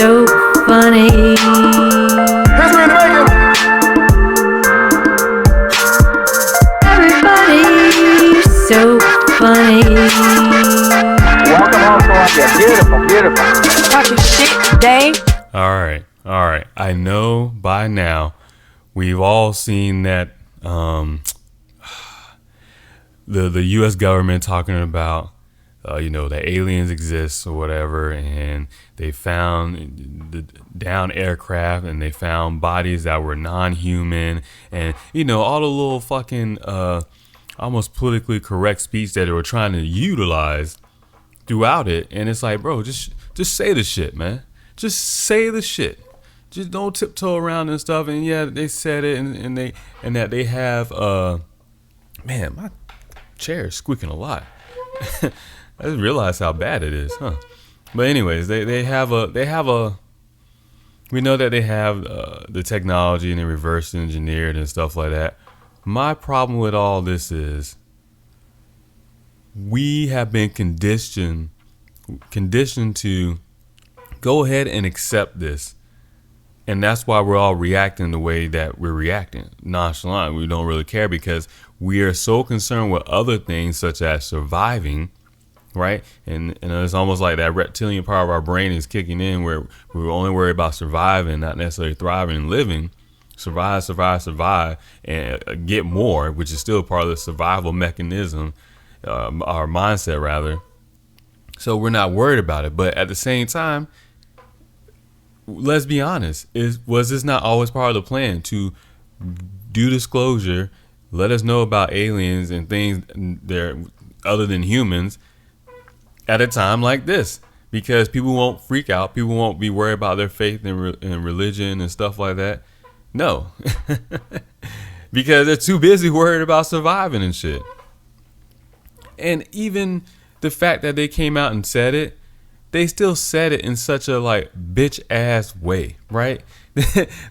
so funny. History in the making. Everybody, so funny. Welcome home, Columbia. Beautiful, beautiful. Talking shit, Dave. All right. I know by now we've all seen that the U.S. government talking about that aliens exist or whatever, and they found the down aircraft and they found bodies that were non-human, and all the little fucking almost politically correct speech that they were trying to utilize throughout it. And it's like, bro, just say the shit, man. Just say the shit. Just don't tiptoe around and stuff. And yeah, they said it, and that they have man, my chair is squeaking a lot. I didn't realize how bad it is, huh? But anyways, they have a we know that they have the technology and they reverse engineered and stuff like that. My problem with all this is we have been conditioned to go ahead and accept this. And that's why we're all reacting the way that we're reacting, nonchalant. We don't really care because we are so concerned with other things such as surviving, right? And it's almost like that reptilian part of our brain is kicking in where we're only worried about surviving, not necessarily thriving and living. Survive, and get more, which is still part of the survival mechanism, our mindset rather. So we're not worried about it. But at the same time, let's be honest, was this not always part of the plan to do disclosure, let us know about aliens and things there other than humans at a time like this? Because people won't freak out. People won't be worried about their faith and religion and stuff like that. No, because they're too busy worried about surviving and shit. And even the fact that they came out and said it, they still said it in such a like bitch ass way, right?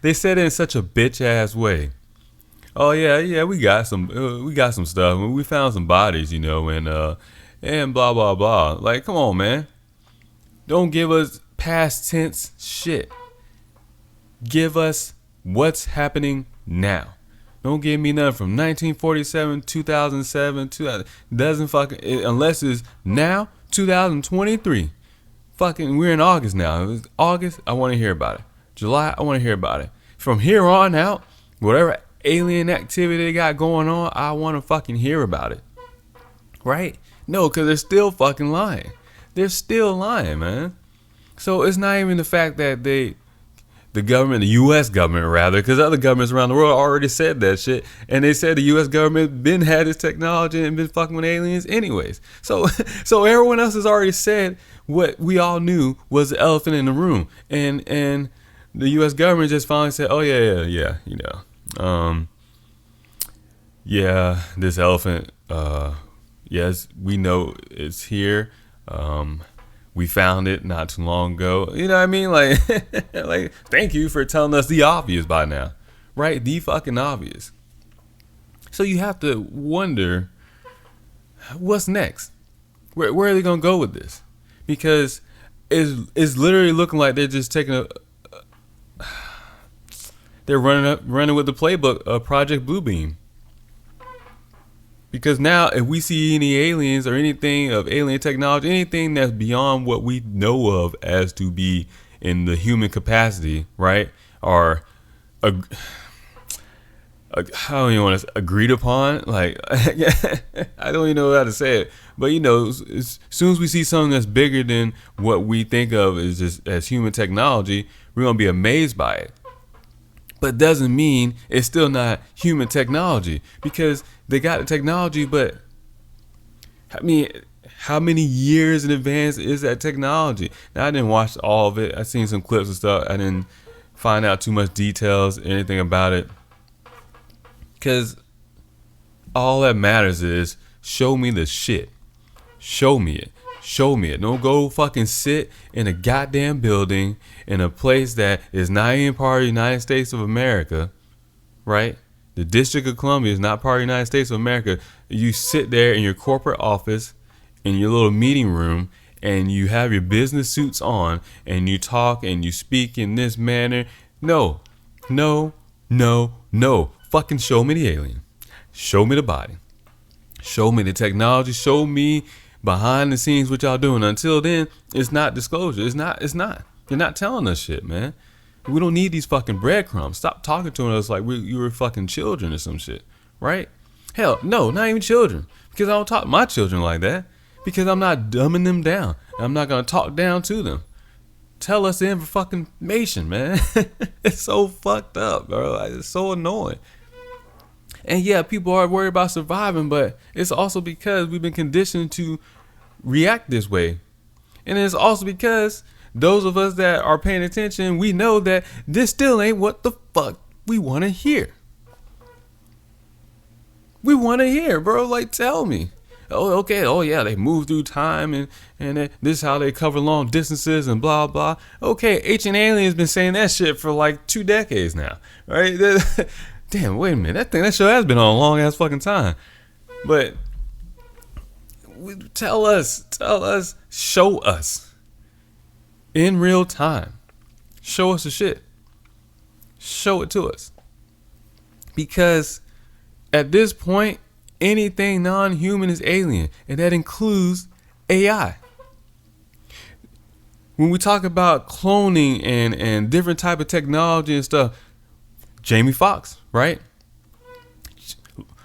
They said it in such a bitch ass way. Oh yeah, we got some stuff. We found some bodies, and blah blah blah. Like, come on, man. Don't give us past tense shit. Give us what's happening now. Don't give me nothing from 1947, 2007, 2000. Doesn't fucking, unless it's now, 2023. Fucking, we're in August now. If it's August, I want to hear about it. July, I want to hear about it. From here on out, whatever alien activity they got going on, I want to fucking hear about it. Right? No, because they're still fucking lying. They're still lying, man. So it's not even the fact that the government, the U.S. government rather, because other governments around the world already said that shit, and they said the U.S. government been had this technology and been fucking with aliens anyways. So everyone else has already said what we all knew was the elephant in the room, and the U.S. government just finally said, oh yeah, this elephant, yes, we know it's here. We found it not too long ago. You know what I mean? Like, like, thank you for telling us the obvious by now, right? The fucking obvious. So you have to wonder, what's next? Where are they gonna go with this? Because it's literally looking like they're just taking they're running with the playbook of Project Bluebeam. Because now, if we see any aliens or anything of alien technology, anything that's beyond what we know of as to be in the human capacity, right? Or, I don't even want to agreed upon. Like, I don't even know how to say it. But as soon as we see something that's bigger than what we think of as just as human technology, we're gonna be amazed by it. But doesn't mean it's still not human technology, because they got the technology, but I mean, how many years in advance is that technology? Now, I didn't watch all of it. I seen some clips and stuff. I didn't find out too much details, anything about it, because all that matters is show me the shit. Show me it. Show me it. Don't go fucking sit in a goddamn building in a place that is not even part of the United States of America, right? The District of Columbia is not part of the United States of America. You sit there in your corporate office, in your little meeting room, and you have your business suits on and you talk and you speak in this manner. No, no, no, no. Fucking show me the alien. Show me the body. Show me the technology. Show me behind the scenes what y'all doing. Until then, it's not disclosure. It's not. You're not telling us shit, man. We don't need these fucking breadcrumbs. Stop talking to us like you were fucking children or some shit, right? Hell, no, not even children. Because I don't talk to my children like that. Because I'm not dumbing them down. I'm not going to talk down to them. Tell us the fucking information, man. It's so fucked up, bro. Like, it's so annoying. And yeah, people are worried about surviving, but it's also because we've been conditioned to react this way. And it's also because those of us that are paying attention, we know that this still ain't what the fuck we want to hear. We want to hear, bro. Like, tell me. Oh, okay. Oh, yeah. They move through time and this is how they cover long distances and blah, blah. Okay. Ancient Aliens been saying that shit for like 2 decades now. Right? Damn, wait a minute. That show has been on a long ass fucking time. But tell us, show us in real time. Show us the shit. Show it to us. Because at this point, anything non-human is alien, and that includes AI. When we talk about cloning and different type of technology and stuff, Jamie Foxx, right?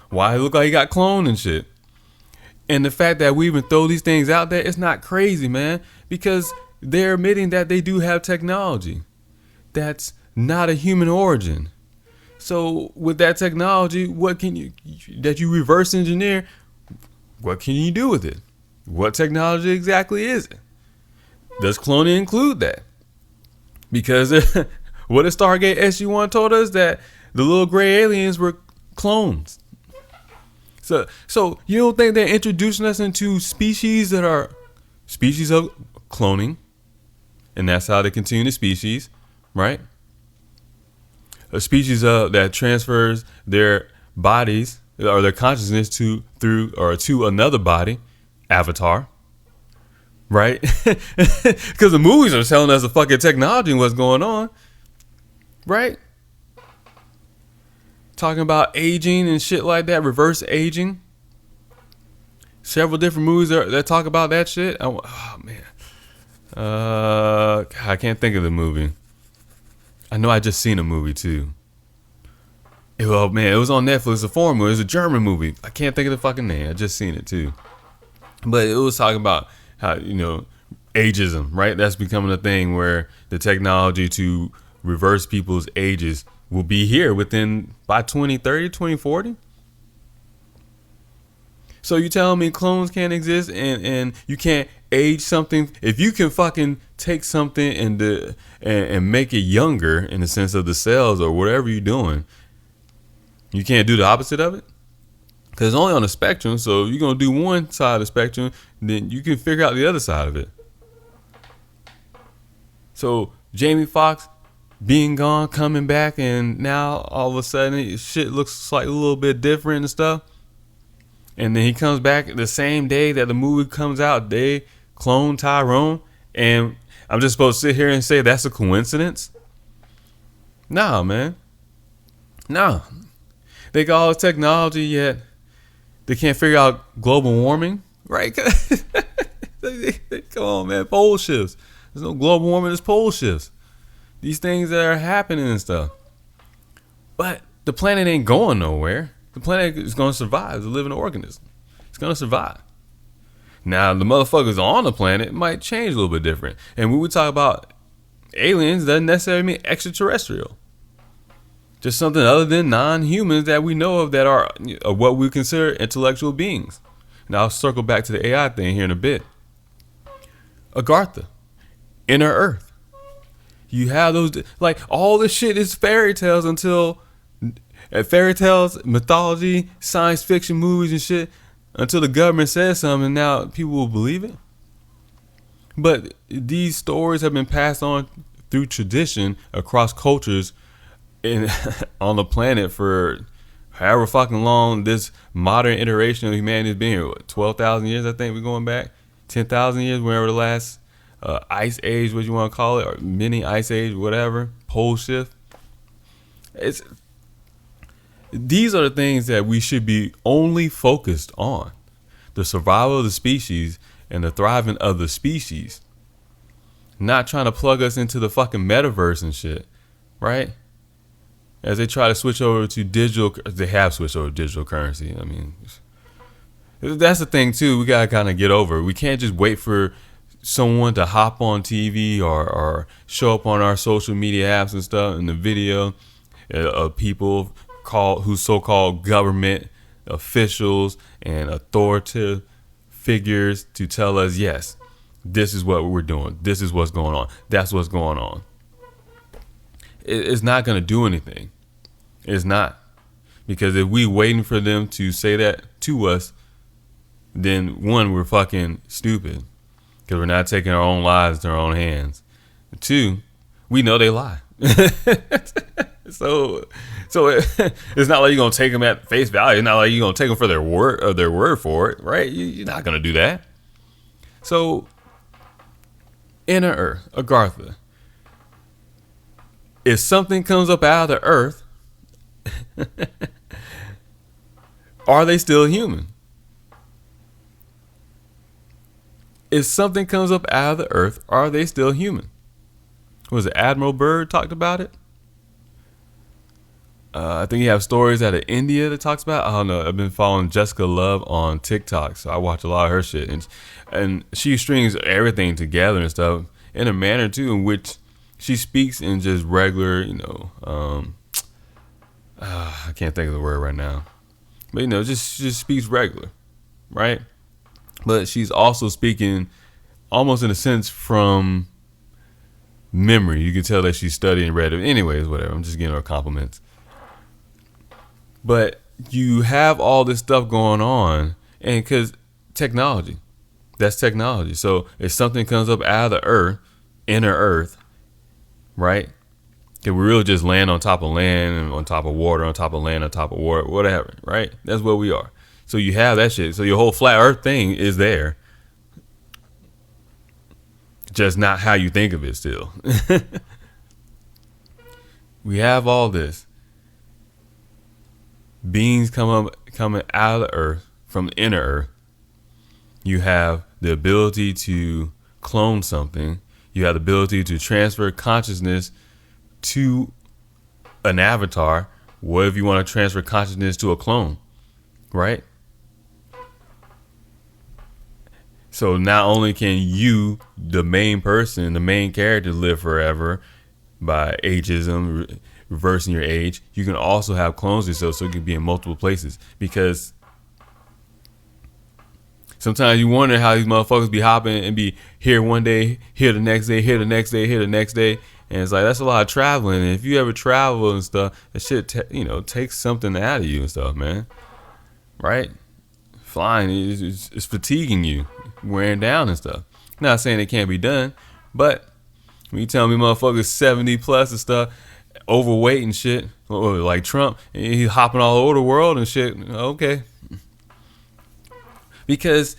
Why it look like he got cloned and shit. And the fact that we even throw these things out there, it's not crazy, man, because they're admitting that they do have technology that's not a human origin. So with that technology, what can you reverse engineer? What can you do with it? What technology exactly is it? Does cloning include that? Because what if Stargate SG-1 told us that the little gray aliens were clones? So you don't think they're introducing us into species that are species of cloning, and that's how they continue the species, right? A species that transfers their bodies or their consciousness to another body, Avatar, right? Because the movies are telling us the fucking technology and what's going on, right? Talking about aging and shit like that, reverse aging. Several different movies that talk about that shit. Oh man, I can't think of the movie. I know I just seen a movie too. It was on Netflix. A foreign movie. It was a German movie. I can't think of the fucking name. I just seen it too. But it was talking about how, ageism, right? That's becoming a thing where the technology to reverse people's ages will be here by 2030, 2040. So you telling me clones can't exist and you can't age something? If you can fucking take something and make it younger in the sense of the cells or whatever you're doing, you can't do the opposite of it? Because it's only on the spectrum. So if you're going to do one side of the spectrum, then you can figure out the other side of it. So Jamie Foxx being gone, coming back, and now all of a sudden shit looks like a little bit different and stuff. And then he comes back the same day that the movie comes out. They clone Tyrone. And I'm just supposed to sit here and say that's a coincidence? Nah, man. Nah. They got all this technology, yet they can't figure out global warming, right? Come on, man. Pole shifts. There's no global warming, there's pole shifts. These things that are happening and stuff. But the planet ain't going nowhere. The planet is going to survive. It's a living organism. It's going to survive. Now, the motherfuckers on the planet might change a little bit different. And when we talk about aliens, doesn't necessarily mean extraterrestrial. Just something other than non-humans that we know of that are what we consider intellectual beings. Now, I'll circle back to the AI thing here in a bit. Agartha, Inner Earth. You have those, like, all this shit is fairy tales until fairy tales, mythology, science fiction movies and shit, until the government says something and now people will believe it. But these stories have been passed on through tradition across cultures on the planet for however fucking long this modern iteration of humanity has been here. 12,000 years, I think we're going back. 10,000 years, wherever the last ice age, what you want to call it, or mini ice age, whatever, pole shift. These are the things that we should be only focused on: the survival of the species and the thriving of the species. Not trying to plug us into the fucking metaverse and shit, right? As they try to switch over to digital, they have switched over to digital currency. I mean, that's the thing too. We gotta kind of get over. We can't just wait for someone to hop on TV or show up on our social media apps and stuff in the video of people who's so-called government officials and authoritative figures to tell us, yes, this is what we're doing. This is what's going on. That's what's going on. It's not going to do anything. It's not. Because if we waiting for them to say that to us, then one, we're fucking stupid. Because we're not taking our own lives in our own hands. And two, we know they lie. So it's not like you're going to take them at face value. It's not like you're going to take them for their word for it, right? You're not going to do that. So, inner Earth, Agartha. If something comes up out of the earth, are they still human? If something comes up out of the earth, are they still human? Was it Admiral Byrd talked about it? I think you have stories out of India that talks about. I don't know. I've been following Jessica Love on TikTok, so I watch a lot of her shit, and she strings everything together and stuff in a manner too, in which she speaks in just regular, I can't think of the word right now, but just speaks regular, right? But she's also speaking almost in a sense from memory. You can tell that she's studied and read it. Anyways, whatever. I'm just giving her compliments. But you have all this stuff going on, and because technology, that's technology. So if something comes up out of the earth, inner earth, right? If we really just land on top of land and on top of water, on top of land, on top of water, whatever, right? That's what we are. So you have that shit. So your whole flat earth thing is there. Just not how you think of it still. We have all this. Beings coming out of the earth, from the inner earth. You have the ability to clone something. You have the ability to transfer consciousness to an avatar. What if you want to transfer consciousness to a clone, right? So not only can you, the main person, the main character, live forever by ageism, reversing your age, you can also have clones yourself so you can be in multiple places. Because sometimes you wonder how these motherfuckers be hopping and be here one day, here the next day, here the next day, here the next day. And it's like, that's a lot of traveling. And if you ever travel and stuff, that shit, takes something out of you and stuff, man. Right? Flying is fatiguing you, wearing down and stuff. Not saying it can't be done, but when you tell me motherfuckers 70 plus and stuff, overweight and shit, like Trump, and he's hopping all over the world and shit, okay. Because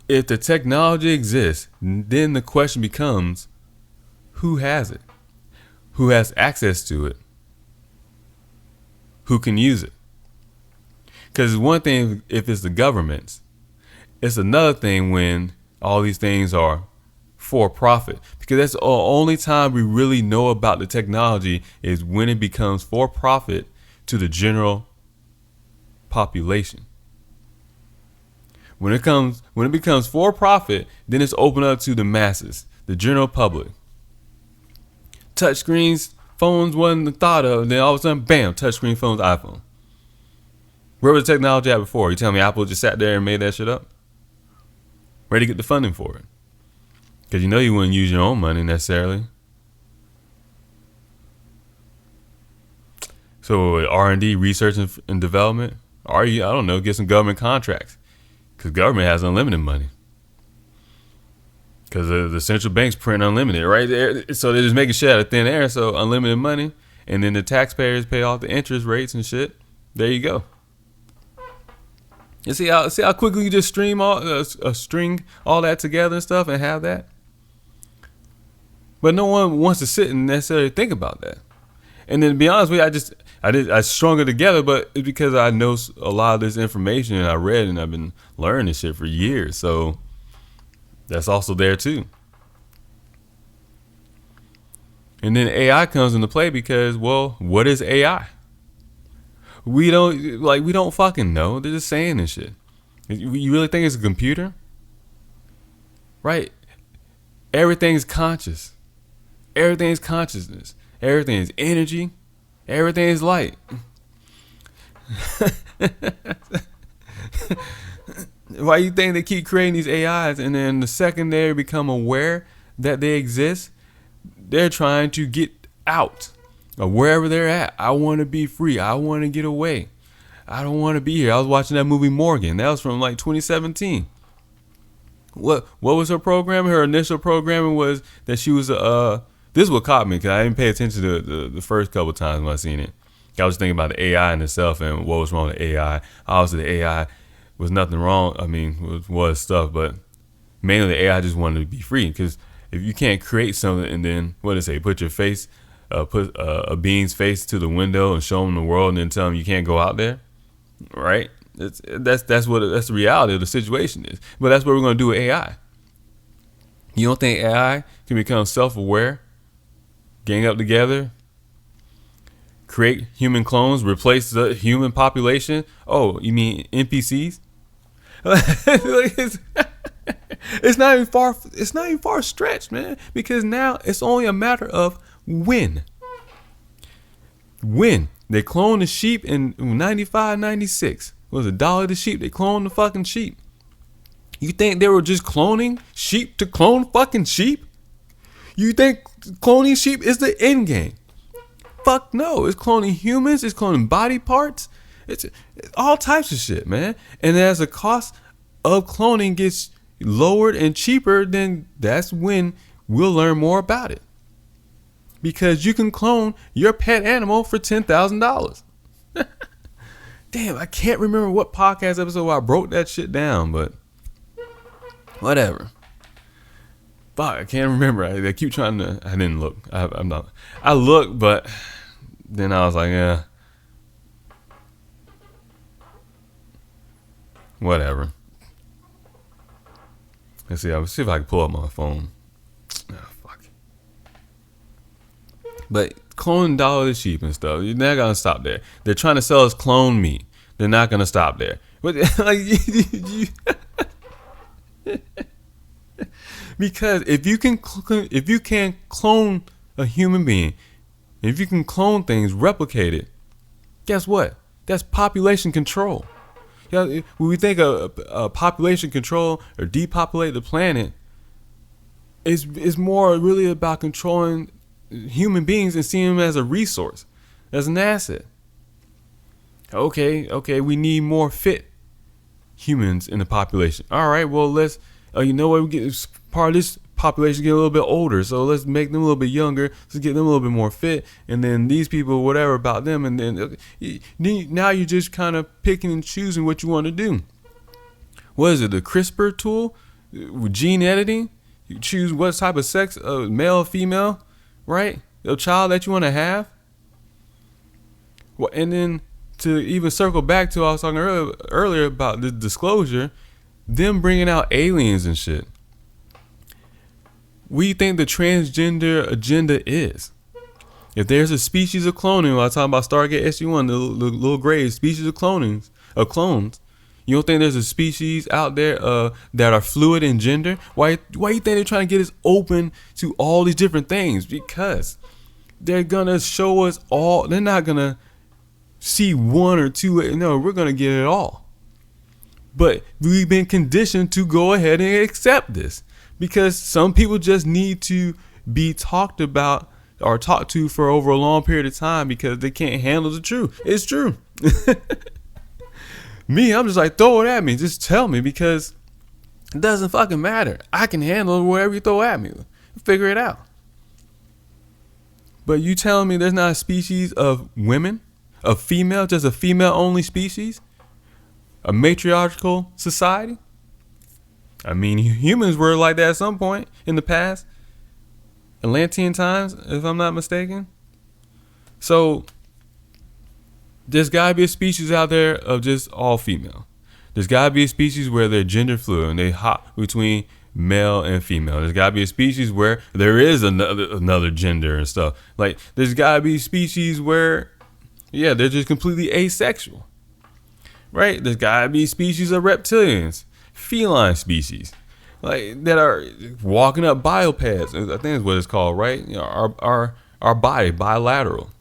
if the technology exists, then the question becomes, who has it? Who has access to it? Who can use it? Because one thing if it's the governments, it's another thing when all these things are for profit. Because that's the only time we really know about the technology is when it becomes for profit to the general population. When it becomes for profit, then it's open up to the masses, the general public. Touchscreens, phones wasn't thought of, and then all of a sudden, bam, touchscreen phones, iPhone. Where was the technology at before? You tell me Apple just sat there and made that shit up? Where'd you get the funding for it? Because you wouldn't use your own money necessarily. So R&D, research and development, I don't know, get some government contracts. Because government has unlimited money. Because the central banks print unlimited, right? So they're just making shit out of thin air, so unlimited money. And then the taxpayers pay off the interest rates and shit. There you go. You see how quickly you just string all that together and stuff and have that. But no one wants to sit and necessarily think about that. And then to be honest with you, I strung it together, but it's because I know a lot of this information and I read and I've been learning this shit for years. So that's also there too. And then AI comes into play because, well, what is AI? We don't fucking know. They're just saying this shit. You really think it's a computer? Right? Everything's conscious. Everything's consciousness. Everything is energy. Everything is light. Why you think they keep creating these AIs and then the second they become aware that they exist, they're trying to get out of wherever they're at. I want to be free. I want to get away. I don't want to be here. I was watching that movie Morgan. That was from like 2017. What was her program? Her initial programming was that she was this is what caught me because I didn't pay attention to the first couple times when I seen it. I was thinking about the AI in itself and what was wrong with the AI. Obviously, the AI was nothing wrong. I mean, was stuff, but mainly the AI just wanted to be free because if you can't create something and then what did it say? Put your face, put a being's face to the window and show them the world and then tell them you can't go out there, right? That's the reality of the situation is. But that's what we're gonna do with AI. You don't think AI can become self-aware, gang up together, create human clones, replace the human population? Oh, you mean NPCs? It's not even far. It's not even far stretched, man. Because now it's only a matter of when. When they cloned the sheep in 95, 96. It was $1 the sheep. They cloned the fucking sheep. You think they were just cloning sheep to clone fucking sheep? You think cloning sheep is the end game? Fuck no. It's cloning humans. It's cloning body parts. It's all types of shit, man. And as the cost of cloning gets lowered and cheaper, then that's when we'll learn more about it. Because you can clone your pet animal for $10,000. Damn, I can't remember what podcast episode I broke that shit down, but whatever. Fuck, I can't remember. I keep trying to. I didn't look. I'm not. I looked, but then I was like, yeah, whatever. Let's see. I'll see if I can pull up my phone. Oh, fuck. But cloning $1 sheep and stuff, you're not gonna stop there. They're trying to sell us clone meat. They're not gonna stop there. But like, because if you can clone a human being, if you can clone things, replicate it, guess what? That's population control. Yeah, when we think of population control or depopulate the planet, it's more really about controlling human beings and seeing them as a resource, as an asset. Okay, we need more fit humans in the population. All right, well let's, you know what, we get part of this population get a little bit older, so let's make them a little bit younger. Let's get them a little bit more fit, and then these people, whatever about them, and then now you're just kind of picking and choosing what you want to do. What is it? The CRISPR tool, with gene editing. You choose what type of sex, male or female, right? The child that you want to have. Well, and then to even circle back to what I was talking earlier about the disclosure, them bringing out aliens and shit. What do you think the transgender agenda is? If there's a species of cloning, when I talk about Stargate SG-1, the little grave species of clones, you don't think there's a species out there that are fluid in gender? Why you think they're trying to get us open to all these different things? Because they're gonna show us all. They're not gonna see one or two. No, we're gonna get it all. But we've been conditioned to go ahead and accept this because some people just need to be talked about or talked to for over a long period of time because they can't handle the truth. It's true. Me, I'm just like, throw it at me. Just tell me because it doesn't fucking matter. I can handle whatever you throw at me. Figure it out. But you telling me there's not a species of women, a female, just a female only species? a matriarchal society? I mean, humans were like that at some point in the past. Atlantean times, if I'm not mistaken. So, there's got to be a species out there of just all female. There's got to be a species where they're gender fluid and they hop between male and female. There's got to be a species where there is another gender and stuff. Like, there's got to be species where, yeah, they're just completely asexual. Right? There's got to be species of reptilians, feline species, like that are walking up biopaths. I think that's what it's called, right? You know, our body bilateral.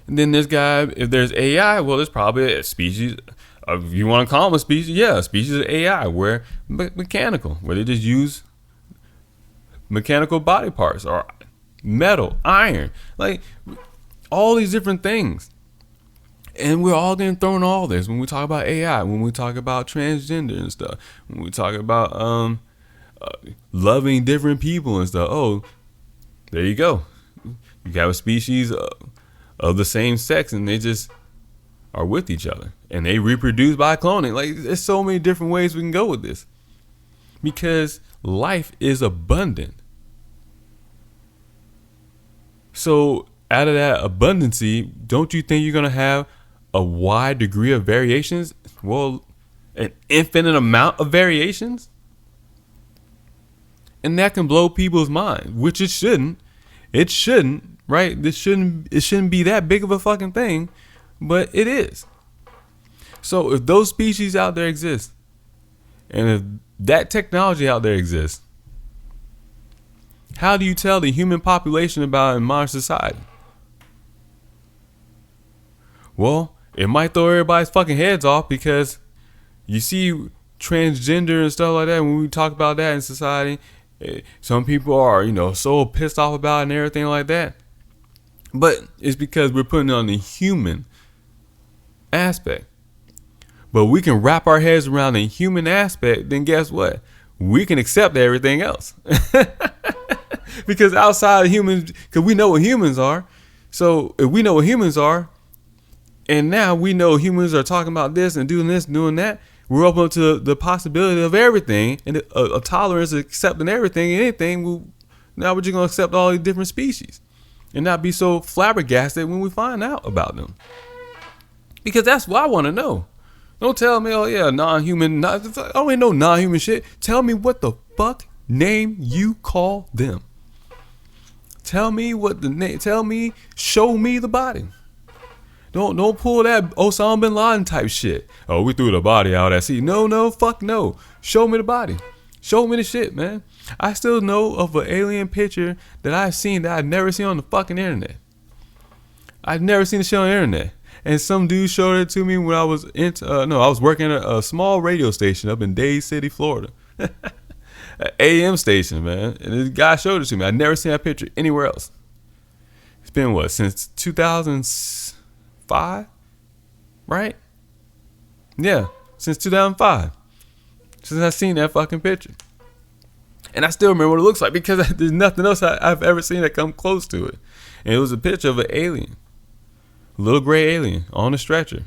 And then there's if there's AI, well, there's probably a species. If you want to call them a species, yeah, a species of AI where mechanical, where they just use mechanical body parts or metal, iron, like all these different things. And we're all getting thrown all this when we talk about AI, when we talk about transgender and stuff, when we talk about loving different people and stuff. Oh, there you go. You have a species of the same sex and they just are with each other and they reproduce by cloning. Like, there's so many different ways we can go with this because life is abundant. So out of that abundancy, don't you think you're going to have a wide degree of variations? Well, an infinite amount of variations? And that can blow people's minds, which it shouldn't. It shouldn't, right? It shouldn't be that big of a fucking thing, but it is. So if those species out there exist, and if that technology out there exists, how do you tell the human population about it in modern society? Well, it might throw everybody's fucking heads off because you see transgender and stuff like that. When we talk about that in society, some people are, so pissed off about it and everything like that. But it's because we're putting it on the human aspect. But we can wrap our heads around the human aspect, then guess what? We can accept everything else. Because outside of humans, because we know what humans are. So if we know what humans are, and now we know humans are talking about this and doing that, we're open to the possibility of everything and a tolerance of accepting everything and anything. Now we're just going to accept all these different species and not be so flabbergasted when we find out about them. Because that's what I want to know. Don't tell me, oh yeah, non-human. I don't even know non-human shit. Tell me what the fuck name you call them. Tell me what the name. Tell me. Show me the body. Don't pull that Osama bin Laden type shit. Oh, we threw the body out at sea. No, fuck no. Show me the body. Show me the shit, man. I still know of an alien picture that I've seen that I've never seen on the fucking internet. I've never seen the shit on the internet. And some dude showed it to me when I was I was working at a small radio station up in Dade City, Florida. An AM station, man. And this guy showed it to me. I've never seen that picture anywhere else. It's been since 2005, right? Yeah, since 2005. Since I've seen that fucking picture. And I still remember what it looks like because there's nothing else I've ever seen that come close to it. And it was a picture of an alien. A little gray alien on a stretcher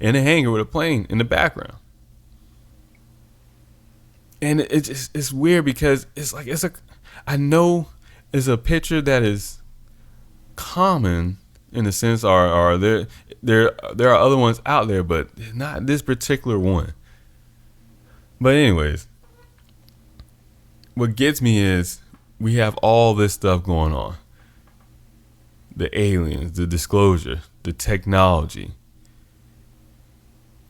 in a hangar with a plane in the background. And it's weird because I know it's a picture that is common in a sense, or there are other ones out there, but not this particular one. But anyways, what gets me is we have all this stuff going on. The aliens, the disclosure, the technology.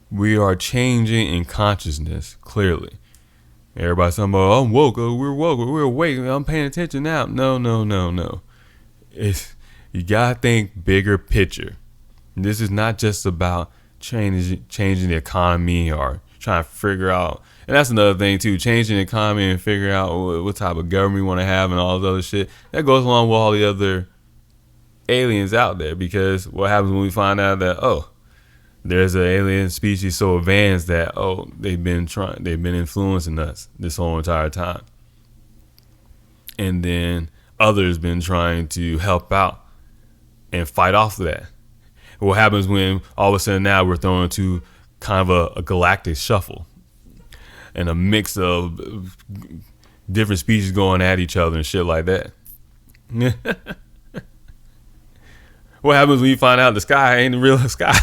We are changing in consciousness, clearly. Everybody's talking about, I'm woke, we're woke, we're awake, I'm paying attention now. No. You gotta think bigger picture. This is not just about changing the economy or trying to figure out, and that's another thing too, changing the economy and figuring out what type of government we want to have and all this other shit. That goes along with all the other aliens out there, because what happens when we find out that there's an alien species so advanced that they've been influencing us this whole entire time, and then others been trying to help out and fight off of that. What happens when all of a sudden now we're thrown into kind of a galactic shuffle and a mix of different species going at each other and shit like that. What happens when you find out the sky ain't the real sky?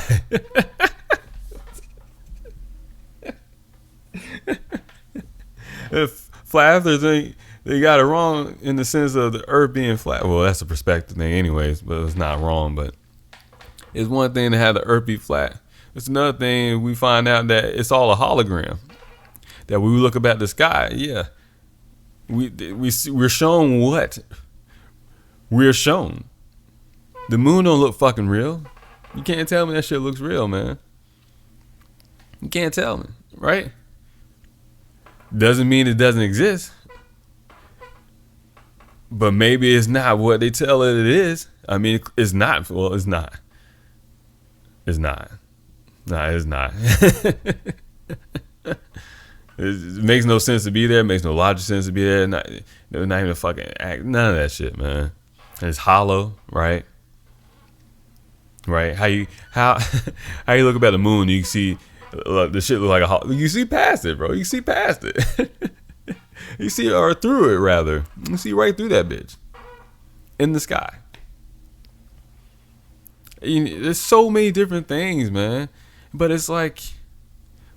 If flat earthers they got it wrong in the sense of the earth being flat. Well, that's a perspective thing anyways, but it's not wrong. But it's one thing to have the earth be flat. It's another thing we find out that it's all a hologram. That when we look up at the sky, yeah, we're shown what? We're shown. The moon don't look fucking real. You can't tell me that shit looks real, man. You can't tell me, right? Doesn't mean it doesn't exist. But maybe it's not what they tell it is. I mean, it's not. Well, it's not. It's not. Nah, it's not. It makes no sense to be there. It makes no logical sense to be there. Not even a fucking act. None of that shit, man. And it's hollow, right? Right? How you look up at the moon? You can see the shit look like a hollow. You see past it, bro. You see past it. You see, or through it rather. You see right through that bitch in the sky. There's so many different things, man. But it's like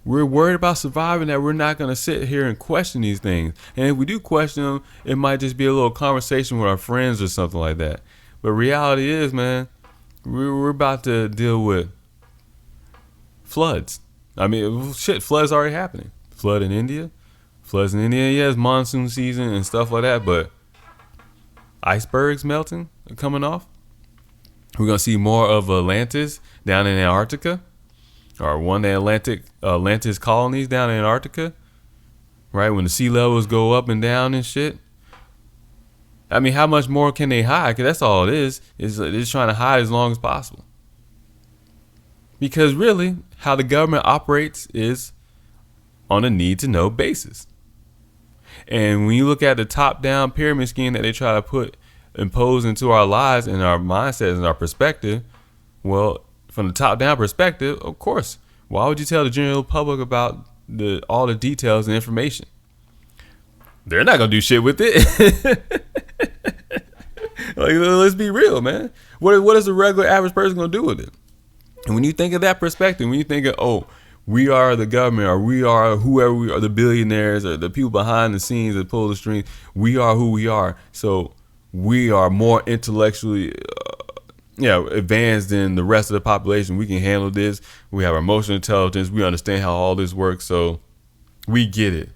we're worried about surviving that we're not going to sit here and question these things. And if we do question them, it might just be a little conversation with our friends or something like that. But reality is, man, we're about to deal with floods. I mean, shit, floods already happening. Floods in India, yeah, it's monsoon season and stuff like that. But icebergs melting, coming off. We're going to see more of Atlantis down in Antarctica. Or one of the Atlantis colonies down in Antarctica, right? When the sea levels go up and down and shit. I mean, how much more can they hide? Because that's all it is they're just trying to hide as long as possible. Because really, how the government operates is on a need-to-know basis. And when you look at the top-down pyramid scheme that they try to impose into our lives and our mindsets and our perspective, well, from the top-down perspective, of course, why would you tell the general public about all the details and information? They're not gonna do shit with it. Like, let's be real, man. What is a regular average person gonna do with it? And when you think of that perspective, when you think of, oh, we are the government, or we are whoever we are, the billionaires, or the people behind the scenes that pull the strings, we are who we are. So we are more intellectually advanced than the rest of the population. We can handle this. We have emotional intelligence. We understand how all this works, so we get it.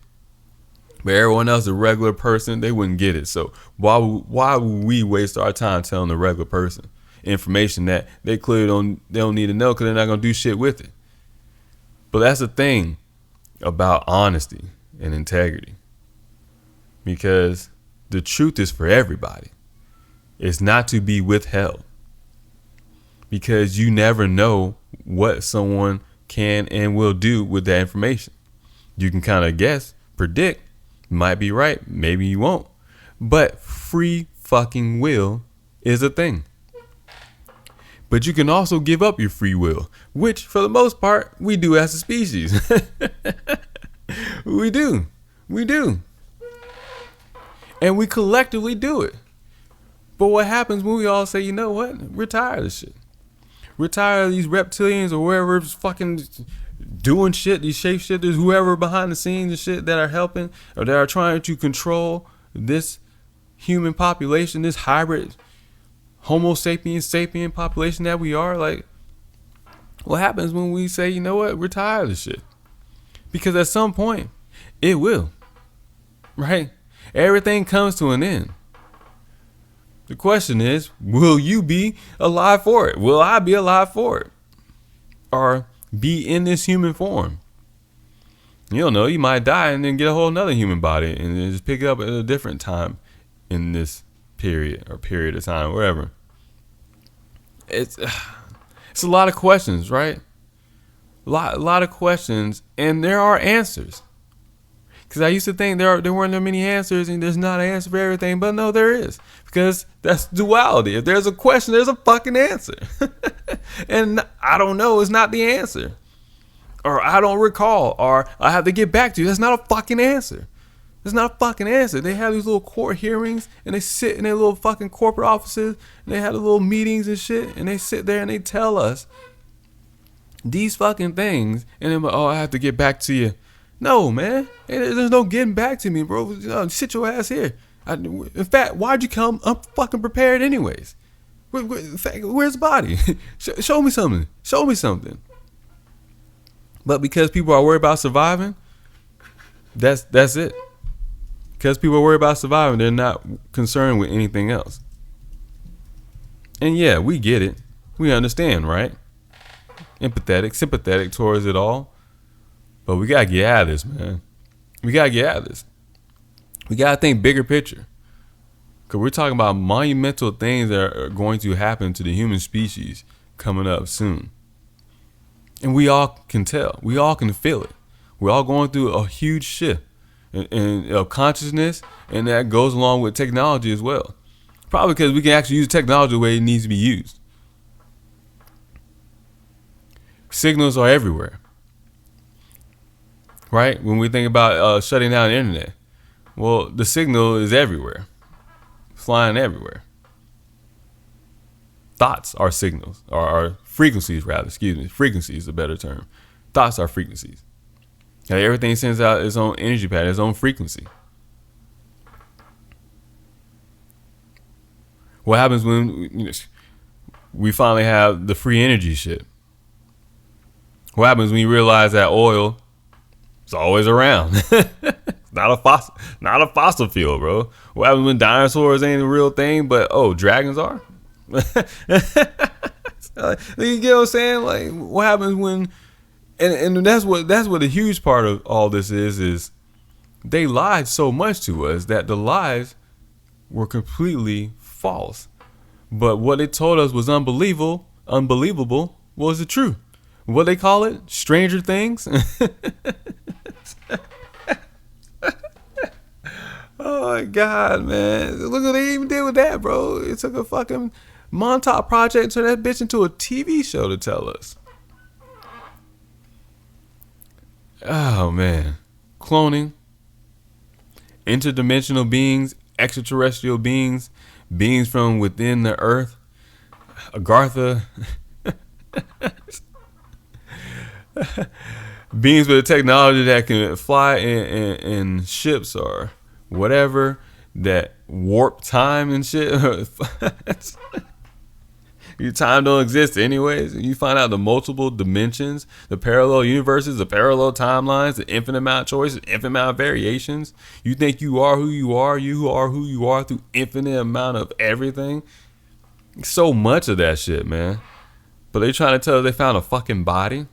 But everyone else, a regular person, they wouldn't get it. So why would we waste our time telling the regular person information that they clearly don't need to know, because they're not gonna do shit with it? But that's the thing about honesty and integrity, because the truth is for everybody. It's not to be withheld. Because you never know what someone can and will do with that information. You can kind of guess, predict, might be right, maybe you won't. But free fucking will is a thing. But you can also give up your free will, which for the most part, we do as a species. We do. And we collectively do it. But what happens when we all say, you know what? We're tired of this shit. We're tired of these reptilians or whoever's fucking doing shit, these shapeshifters, whoever behind the scenes and shit that are helping or that are trying to control this human population, this hybrid Homo sapiens sapien population that we are. Like, what happens when we say, you know what, we're tired of this shit? Because at some point, it will, right? Everything comes to an end. The question is, will you be alive for it? Will I be alive for it? Or be in this human form? You don't know. You might die and then get a whole nother human body and then just pick it up at a different time in this period of time, wherever. It's a lot of questions, right? A lot of questions, and there are answers. Because I used to think there weren't that many answers and there's not an answer for everything. But no, there is. Because that's duality. If there's a question, there's a fucking answer. And I don't know is not the answer. or I don't recall, or I have to get back to you. That's not a fucking answer. That's not a fucking answer. They have these little court hearings, and they sit in their little fucking corporate offices, and they have the little meetings and shit, and they sit there and they tell us these fucking things, and then, oh, I have to get back to you. No, man. There's no getting back to me, bro. Sit your ass here. In fact, why'd you come? I'm fucking prepared anyways. Where's the body? Show me something. Show me something. But because people are worried about surviving, that's it. Because people are worried about surviving, they're not concerned with anything else. And yeah, we get it. We understand, right? Empathetic, sympathetic towards it all. But we gotta get out of this, man. We gotta get out of this. We gotta think bigger picture. Because we're talking about monumental things that are going to happen to the human species coming up soon. And we all can tell. We all can feel it. We're all going through a huge shift in consciousness, and that goes along with technology as well. Probably because we can actually use technology the way it needs to be used. Signals are everywhere. Right? When we think about shutting down the internet, well, the signal is everywhere. Flying everywhere. Thoughts are signals, or frequencies rather, excuse me. Frequency is a better term. Thoughts are frequencies. And everything sends out its own energy pattern, its own frequency. What happens when we finally have the free energy shit? What happens when you realize that oil is always around? Not a fossil fuel, bro. What happens when dinosaurs ain't a real thing, but dragons are? You get what I'm saying? Like, what happens when? And that's what the huge part of all this is they lied so much to us that the lies were completely false. But what they told us was unbelievable was the truth. What they call it? Stranger Things. Oh my God, man. Look what they even did with that, bro. It took a fucking Montauk project and turned that bitch into a TV show to tell us. Oh, man. Cloning. Interdimensional beings. Extraterrestrial beings. Beings from within the earth. Agartha. Beings with a technology that can fly in ships or whatever, that warp time and shit. Your time don't exist anyways. You find out the multiple dimensions, the parallel universes, the parallel timelines, the infinite amount of choices, infinite amount of variations. You think you are who you are. You are who you are through infinite amount of everything. So much of that shit, man. But they trying to tell us they found a fucking body.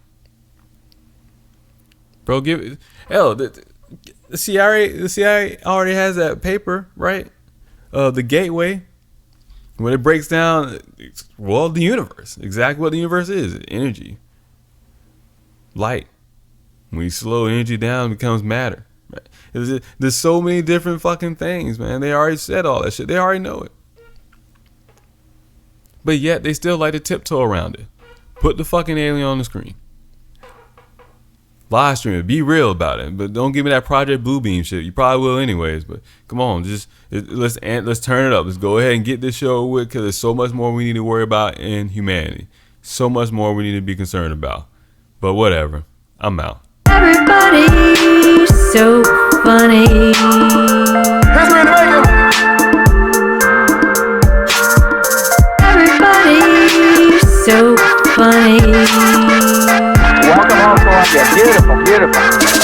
Bro, the CIA already has that paper, right? The gateway, when it breaks down, well, the universe, exactly what the universe is: energy, light. When you slow energy down, it becomes matter. Right? There's so many different fucking things, man. They already said all that shit. They already know it, but yet they still like to tiptoe around it. Put the fucking alien on the screen. Live stream it. Be real about it. But don't give me that Project Bluebeam shit. You probably will anyways. But come on, let's turn it up. Let's go ahead and get this show with, because there's so much more we need to worry about in humanity. So much more we need to be concerned about. But whatever. I'm out. Everybody's so funny. History in the making. Everybody's so funny. Welcome home, Columbia. Beautiful, beautiful.